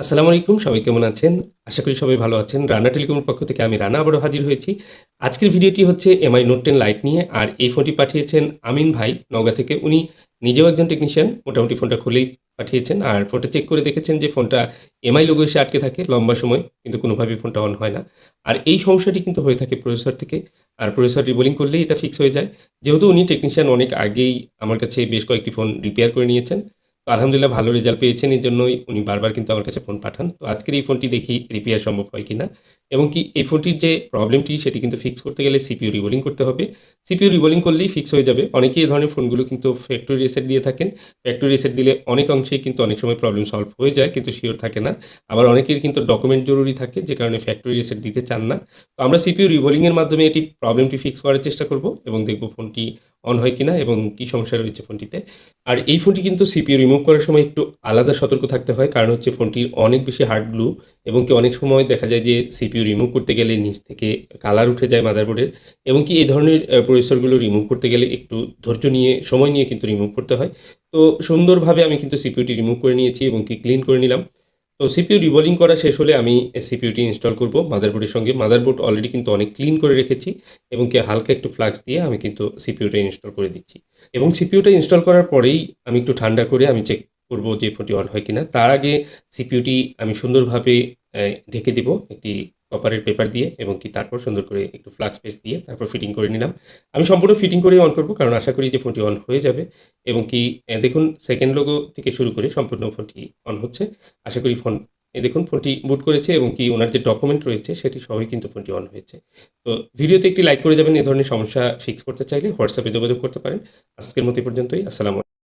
আসসালামু আলাইকুম। সবাই কেমন আছেন? আশা করি সবাই ভালো আছেন। রানা টেলিকমের পক্ষ থেকে আমি রানা আবারও হাজির হয়েছি। আজকের ভিডিওটি হচ্ছে এমআই নোট 10 লাইট নিয়ে। আর এই ফোনটি পাঠিয়েছেন আমিন ভাই নওগাঁ থেকে। উনি নিজেও একজন টেকনিশিয়ান। মোটামুটি ফোনটা খুলেই পাঠিয়েছেন। আর ফোনটা চেক করে দেখেছেন যে ফোনটা এমআই লোগো এসে আটকে থাকে লম্বা সময়। কিন্তু কোনোভাবেই ফোনটা অন হয় না। আর এই সমস্যাটি কিন্তু হয়ে থাকে প্রসেসর থেকে। আর প্রসেসর রিবোলিং করলেই এটা ফিক্স হয়ে যায়। যেহেতু উনি টেকনিশিয়ান অনেক আগেই আমার কাছে বেশ কয়েকটি ফোন রিপেয়ার করে নিয়েছেন। তো আলহামদুলিল্লাহ ভালো রেজাল্ট পেয়েছেন। এজন্যই উনি বারবার কিন্তু আমার কাছে ফোন পাঠান। তো আজকের এই ফোনটি দেখি রিপেয়ার সম্ভব হয় কিনা। এবং কি এই ফোনটির যে প্রবলেমটি সেটি কিন্তু ফিক্স করতে গেলে সিপিইউ রিবোলিং করতে হবে। সিপিইউ রিবোলিং করলেই ফিক্স হয়ে যাবে। অনেকেই এই ধরনের ফোনগুলো কিন্তু ফ্যাক্টরি রিসেট দিয়ে থাকেন। ফ্যাক্টরি রিসেট দিলে অনেক অংশেই কিন্তু অনেক সময় প্রবলেম সলভ হয়ে যায় কিন্তু সিওর থাকে না। আবার অনেকের কিন্তু ডকুমেন্ট জরুরি থাকে যে কারণে ফ্যাক্টরি রিসেট দিতে চান না। তো আমরা সিপিইউ রিবোলিং এর মাধ্যমে এটি প্রবলেমটি ফিক্স করার চেষ্টা করব এবং দেখব ফোনটি অন হয় কিনা এবং কি সমস্যা রয়েছে ফোনটিতে। আর এই ফোনটি কিন্তু সিপিইউ রিমুভ করার সময় একটু আলাদা সতর্ক থাকতে হয়। কারণ হচ্ছে ফোনটির অনেক বেশি হার্ড গ্লু এবং কি অনেক সময় দেখা যায় যে সিপিইউ রিমুভ করতে গেলে নিচ থেকে কালার উঠে যায় মাদারবোর্ডের এবং কি এই ধরনের প্রসেসরগুলো রিমুভ করতে গেলে একটু ধৈর্য নিয়ে সময় নিয়ে কিন্তু রিমুভ করতে হয়। তো সুন্দরভাবে আমি কিন্তু সিপিইউটি রিমুভ করে নিয়েছি এবং কি ক্লিন করে নিলাম। তো সিপিইউ রিবোলিং করা শেষ হলে আমি সিপিইউটি ইনস্টল করব মাদারবোর্ডের সঙ্গে। মাদারবোর্ড অলরেডি কিন্তু অনেক ক্লিন করে রেখেছি এবং কি হালকা একটু ফ্লাক্স দিয়ে আমি কিন্তু সিপিইউটা ইনস্টল করে দিচ্ছি। এবং সিপিইউটা ইনস্টল করার পরেই আমি একটু ঠান্ডা করে আমি চেক করব যে ফোনটি অন হয় কিনা। তার আগে সিপিইউটি আমি সুন্দরভাবে ঢেকে দিব একটি কপারের পেপার দিয়ে এবং কি তারপর সুন্দর করে একটু ফ্লাক্স পেস্ট দিয়ে তারপর ফিটিং করে নিলাম। আমি সম্পূর্ণ ফিটিং করেই অন করব কারণ আশা করি যে ফোনটি অন হয়ে যাবে এবং কি দেখুন সেকেন্ড লোগো থেকে শুরু করে সম্পূর্ণ ফোনটি অন হচ্ছে। আশা করি ফোন এই দেখুন ফোনটি বুট করেছে এবং কি ওনার যে ডকুমেন্ট রয়েছে সেটি সবই কিন্তু ফোনটি অন হয়েছে। তো ভিডিওতে একটি লাইক করে যাবেন। এ ধরনের সমস্যা ফিক্স করতে চাইলে হোয়াটসঅ্যাপে যোগাযোগ করতে পারেন। আজকের মতো এই পর্যন্তই। আসসালামু